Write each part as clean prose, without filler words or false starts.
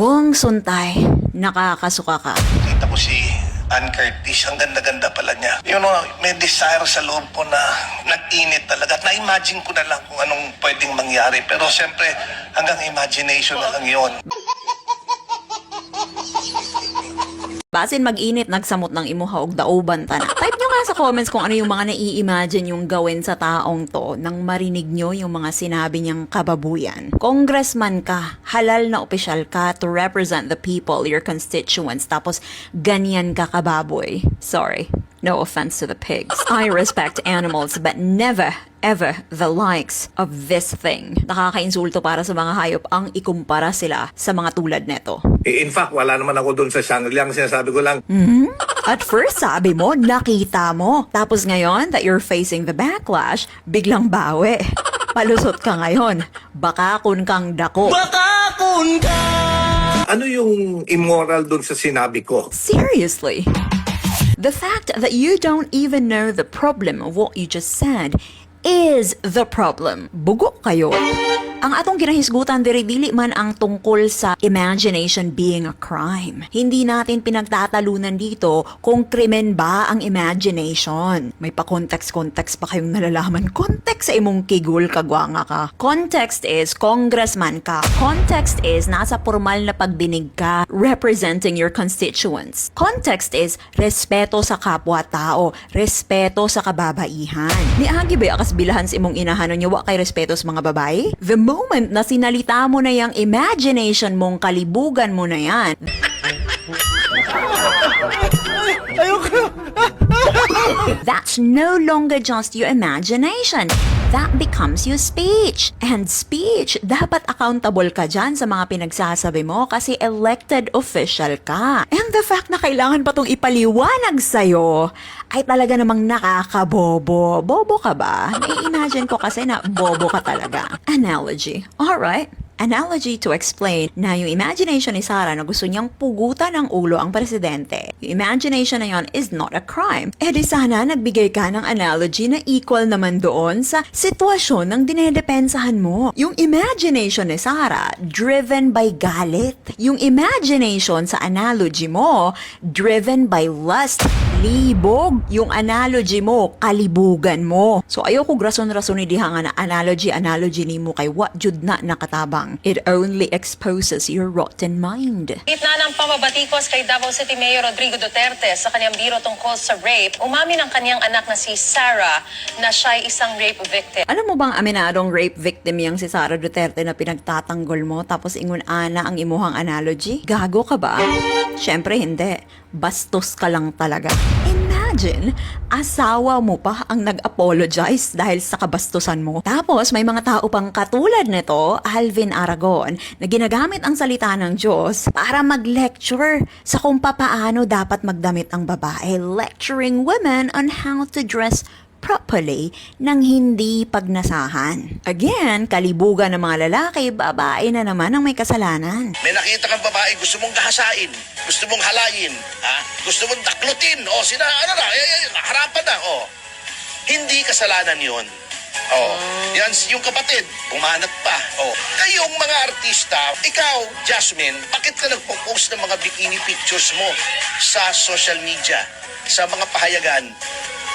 Buong suntay, nakakasuka ka. Kita ko si Ann Curtis, ang ganda-ganda pala niya. You know, may desire sa loob ko na nag-init talaga. At na-imagine ko na lang kung anong pwedeng mangyari. Pero siyempre, hanggang imagination na lang yun. Basin mag-init, nagsamot ng imuha og daoban ta na. Type nyo nga sa comments kung ano yung mga nai-imagine yung gawin sa taong to nang marinig nyo yung mga sinabi niyang kababuyan. Congressman ka, halal na opisyal ka to represent the people, your constituents, tapos ganyan ka kababoy. Sorry. No offense to the pigs. I respect animals but never, ever the likes of this thing. Nakakainsulto para sa mga hayop ang ikumpara sila sa mga tulad neto. In fact, wala naman ako doon sa Shangri-La. Ang sinasabi ko lang, At first, sabi mo, nakita mo. Tapos ngayon, that you're facing the backlash, biglang bawi. Palusot ka ngayon. Bakakon kang dako. ano yung immoral doon sa sinabi ko? Seriously? The fact that you don't even know the problem of what you just said is the problem. Bugo kayo. Ang atong ginahisgutan dili man ang tungkol sa imagination being a crime. Hindi natin pinagtatalunan dito kung krimen ba ang imagination. May pa-context pa kayong nalalaman. Context sa imong kigul kagwanga ka. Context is congressman ka. Context is nasa formal na pagdinig ka representing your constituents. Context is respeto sa kapwa-tao, respeto sa kababaihan. Niagi ba akas bilahan sa imong inahanon niyo wa kay respeto sa mga babae? The moment na sinalita mo na yung imagination mong kalibugan mo na yan. That's no longer just your imagination. That becomes your speech. And speech, dapat accountable ka dyan sa mga pinagsasabi mo kasi elected official ka. And the fact na kailangan pa tong ipaliwanag sa'yo ay talaga namang nakakabobo. Bobo ka ba? Nai-imagine ko kasi na bobo ka talaga. Analogy. Alright. Analogy to explain na yung imagination ni Sara na gusto niyang pugutan ng ulo ang presidente. Yung imagination na yon is not a crime. Eh di sana nagbigay ka ng analogy na equal naman doon sa sitwasyon ng dinedepensahan mo. Yung imagination ni Sara, driven by galit. Yung imagination sa analogy mo, driven by lust. Libog. Yung analogy mo, kalibugan mo. So ayoko rason-rason ni diha nga na analogy ni mo kay what jud na nakatabang. It only exposes your rotten mind. Gitna ng pamabatikos kay Davao City Mayor Rodrigo Duterte sa kanyang biro tungkol sa rape, umamin ang kanyang anak na si Sarah na siya'y isang rape victim. Alam mo bang aminadong rape victim yang si Sara Duterte na pinagtatanggol mo tapos ingon ana ang imuhang analogy? Gago ka ba? Syempre hindi. Bastos ka lang talaga. Imagine, asawa mo pa ang nag-apologize dahil sa kabastusan mo. Tapos may mga tao pang katulad nito, Alvin Aragon, na ginagamit ang salita ng Diyos para mag-lecture sa kung papaano dapat magdamit ang babae, lecturing women on how to dress properly nang hindi pagnasahan. Again, kalibugan ng mga lalaki, babae na naman ang may kasalanan. May nakita kang babae, gusto mong gahasain, gusto mong halayin, gusto mong daklutin, harapan na, Hindi kasalanan yun. Yan yung kapatid, pumanat pa. Kayong mga artista, ikaw, Jasmine, bakit ka nagpo-post ng mga bikini pictures mo sa social media, sa mga pahayagan?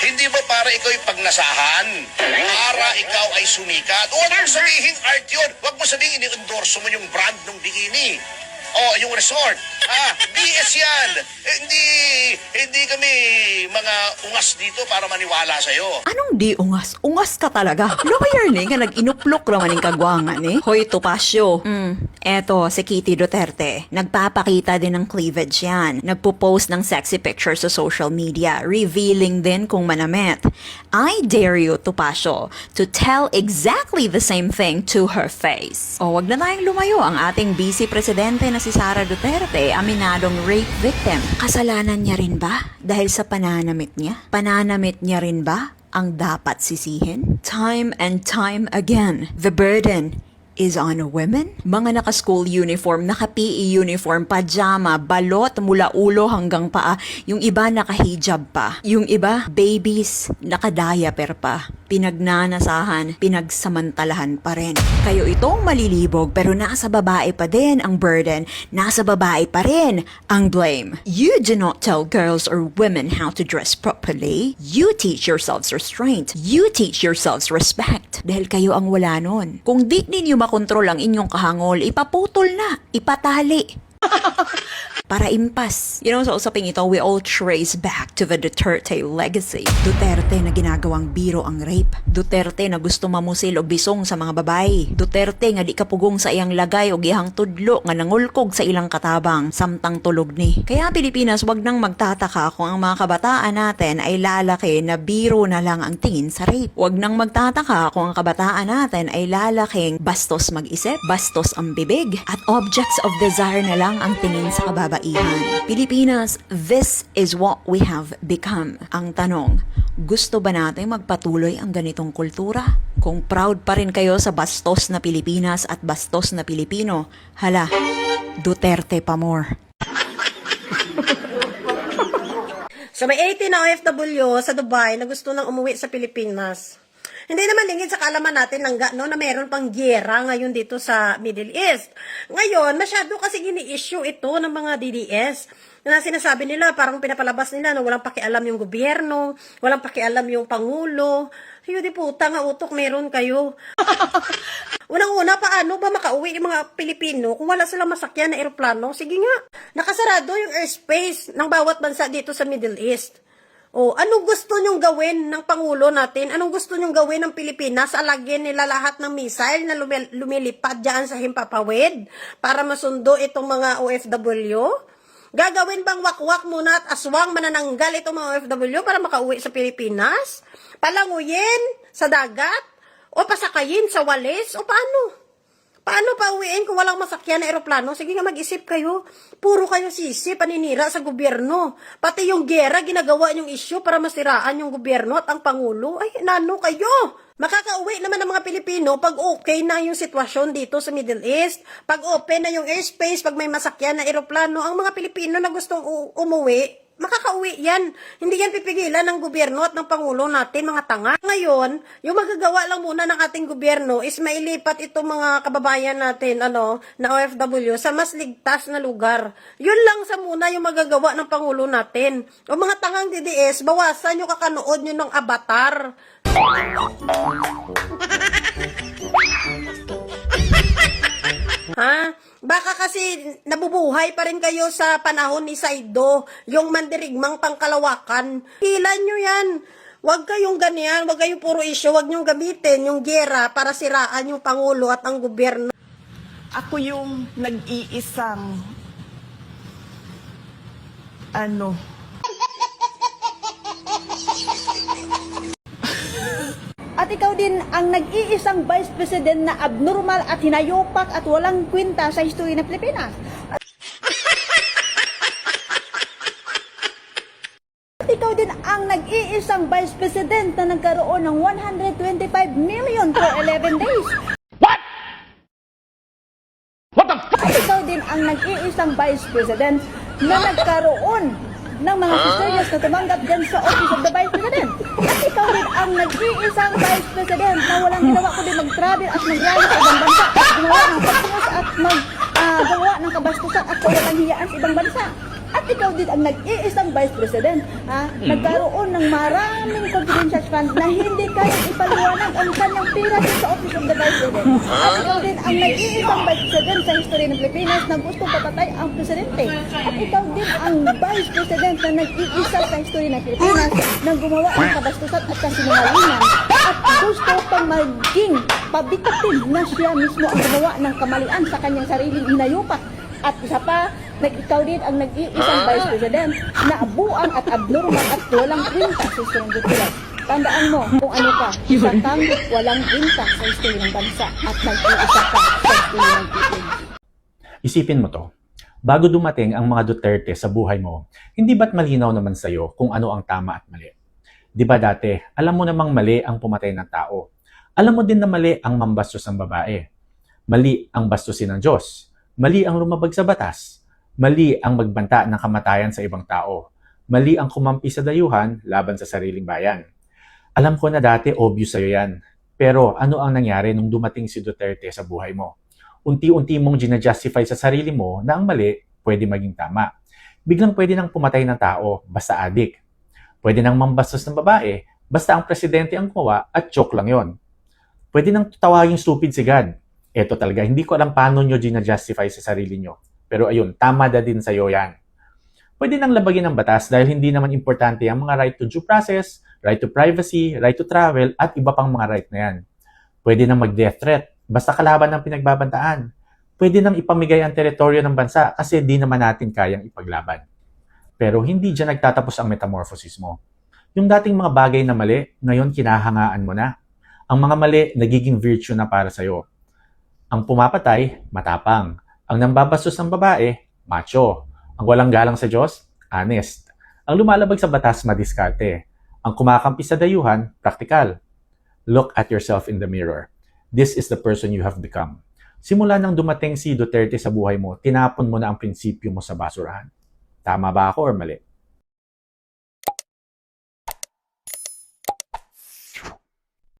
Hindi ba para ikaw yung pagnasahan? Para ikaw ay sumikat? Huwag mong sabihin art yun. Huwag mong sabihin ini-endorse mo yung brand ng bikini. Yung resort. BS yan. Hindi kami mga ungas dito para maniwala sa'yo. Anong di ungas? Ungas ka talaga. Lawyer ni nga nag-inuplok naman yung kagwangan eh. Hoy, Tupasyo. Eto, si Kitty Duterte. Nagpapakita din ng cleavage yan. Nagpo-post ng sexy pictures sa social media, revealing din kung manamit. I dare you, Tupasyo, to tell exactly the same thing to her face. Wag na tayong lumayo. Ang ating vice presidente na si Sara Duterte, aminadong rape victim. Kasalanan niya rin ba dahil sa pananamit niya? Pananamit niya rin ba ang dapat sisihin? Time and time again, the burden is on women. Mga naka-school uniform, naka-PE uniform, pajama, balot mula ulo hanggang paa. Yung iba naka-hijab pa. Yung iba, babies, naka-diaper pa. pinagnanasahan, pinagsamantalahan pa rin. Kayo itong malilibog pero nasa babae pa din ang burden, nasa babae pa rin ang blame. You do not tell girls or women how to dress properly. You teach yourselves restraint. You teach yourselves respect. Dahil kayo ang wala nun. Kung di ninyo makontrol ang inyong kahangol, ipaputol na, ipatali. Para impas. Sa usaping ito, we all trace back to the Duterte legacy. Duterte na ginagawang biro ang rape. Duterte na gusto mamusil o bisong sa mga babae. Duterte nga di kapugong sa iyang lagay o gihang tudlo nga nangulkog sa ilang katabang samtang tulog ni. Kaya Pilipinas, wag nang magtataka kung ang mga kabataan natin ay lalaki na biro na lang ang tingin sa rape. Wag nang magtataka kung ang kabataan natin ay lalaking bastos mag-isip, bastos ang bibig, at objects of desire na lang ang tingin sa kababaihan. Pilipinas, this is what we have become. Ang tanong, gusto ba natin magpatuloy ang ganitong kultura? Kung proud pa rin kayo sa bastos na Pilipinas at bastos na Pilipino, hala, Duterte pa more. So may 18 na OFW sa Dubai na gusto nang umuwi sa Pilipinas. Hindi naman lingid sa kaalaman natin na meron pang giyera ngayon dito sa Middle East. Ngayon, masyado kasi gini-issue ito ng mga DDS na sinasabi nila, parang pinapalabas nila na walang pakialam yung gobyerno, walang pakialam yung Pangulo. Ayun di puta nga utok meron kayo. Unang-una, paano ba makauwi yung mga Pilipino kung wala silang masakyan na eroplano? Sige nga, nakasarado yung airspace ng bawat bansa dito sa Middle East. O, anong gusto nyong gawin ng Pangulo natin? Anong gusto nyong gawin ng Pilipinas? Alagyan nila lahat ng missile na lumilipad dyan sa Himpapawid para masundo itong mga OFW? Gagawin bang wakwak muna at aswang manananggal itong mga OFW para makauwi sa Pilipinas? Palanguyin sa dagat? O pasakayin sa walis? O paano? Paano pa uwiin kung walang masakyan na eroplano? Sige nga, mag-isip kayo. Puro kayo sisi, paninira sa gobyerno. Pati yung gera, ginagawa yung issue para masiraan yung gobyerno at ang Pangulo. Ay, nano kayo? Makakauwi naman ng mga Pilipino pag okay na yung sitwasyon dito sa Middle East. Pag open na yung airspace, pag may masakyan na eroplano, ang mga Pilipino na gustong umuwi, makakauwi yan. Hindi yan pipigilan ng gobyerno at ng Pangulo natin, mga tanga. Ngayon, yung magagawa lang muna ng ating gobyerno is mailipat itong mga kababayan natin, na OFW sa mas ligtas na lugar. Yun lang sa muna yung magagawa ng Pangulo natin. O mga tangang DDS, bawasan yung kakanood nyo ng Avatar. Ha? Baka kasi nabubuhay pa rin kayo sa panahon ni Saido, yung mandirigmang pangkalawakan. Hilan nyo yan. Huwag kayong ganyan, huwag kayong puro issue, huwag nyo gamitin yung gera para siraan yung Pangulo at ang gobyerno. Ako yung nag-iisang At ikaw din ang nag-iisang Vice President na abnormal at hinayupak at walang kwenta sa history ng Pilipinas. At ikaw din ang nag-iisang Vice President na nagkaroon ng 125 million for 11 days. At ikaw din ang nag-iisang Vice President na nagkaroon ng mga sisterias na tumanggap dyan sa Office of the Vice President. At ikaw din ang nag-iisang Vice President na walang ginawa kundi mag-travel at mag-rally sa ibang bansa at gumawa ng pagsunod at magawa ng kabastusan at kawalang hiyaan sa ibang bansa. At ikaw din ang nag-iisang Vice President, nagkaroon ng maraming confidential funds na hindi kayang ipaliwanag ang kanyang pira sa Office of the Vice President. At ikaw din ang nag-iisang Vice President sa history ng Pilipinas na gusto papatay ang Presidente. At ikaw din ang Vice President na nag-iisa sa history ng Pilipinas na gumawa ng kabastusan at kasinungalingan. At gusto pang maging pabiktim na siya mismo ang gumawa ng kamalian sa kanyang sariling hinayupak. At isa pa, ikaw din ang nag-iisang Vice President na abuang at abnormal at walang kwenta sa history ng Pilipinas. Tandaan mo kung ano ka, isa kang walang kwenta sa history ng bansa at nag-iisa ka sa history ng Pilipinas. Isipin mo to, bago dumating ang mga Duterte sa buhay mo, hindi ba't malinaw naman sa'yo kung ano ang tama at mali? Di ba dati, alam mo namang mali ang pumatay ng tao. Alam mo din na mali ang mambastos ng babae. Mali ang bastusin ng Diyos. Mali ang lumabag sa batas. Mali ang magbanta ng kamatayan sa ibang tao. Mali ang kumampi sa dayuhan laban sa sariling bayan. Alam ko na dati obvious sa'yo yan. Pero ano ang nangyari nung dumating si Duterte sa buhay mo? Unti-unti mong ginajustify sa sarili mo na ang mali pwede maging tama. Biglang pwede nang pumatay ng tao, basta adik. Pwede nang mambastos ng babae, basta ang presidente ang kuha at joke lang yon. Pwede nang tawaging stupid si God. Eto talaga, hindi ko alam paano nyo ginajustify sa sarili nyo. Pero ayun, tama na din sa'yo yan. Pwede nang labagin ng batas dahil hindi naman importante ang mga right to due process, right to privacy, right to travel, at iba pang mga right na yan. Pwede nang mag-death threat, basta kalaban ng pinagbabantaan. Pwede nang ipamigay ang teritoryo ng bansa kasi di naman natin kayang ipaglaban. Pero hindi dyan nagtatapos ang metamorphosis mo. Yung dating mga bagay na mali, ngayon kinahangaan mo na. Ang mga mali, nagiging virtue na para sa'yo. Ang pumapatay, matapang. Ang nambabastos ng babae, macho. Ang walang galang sa Diyos, honest. Ang lumalabag sa batas, madiskarte. Ang kumakampi sa dayuhan, praktikal. Look at yourself in the mirror. This is the person you have become. Simula nang dumating si Duterte sa buhay mo, tinapon mo na ang prinsipyo mo sa basurahan. Tama ba ako or mali?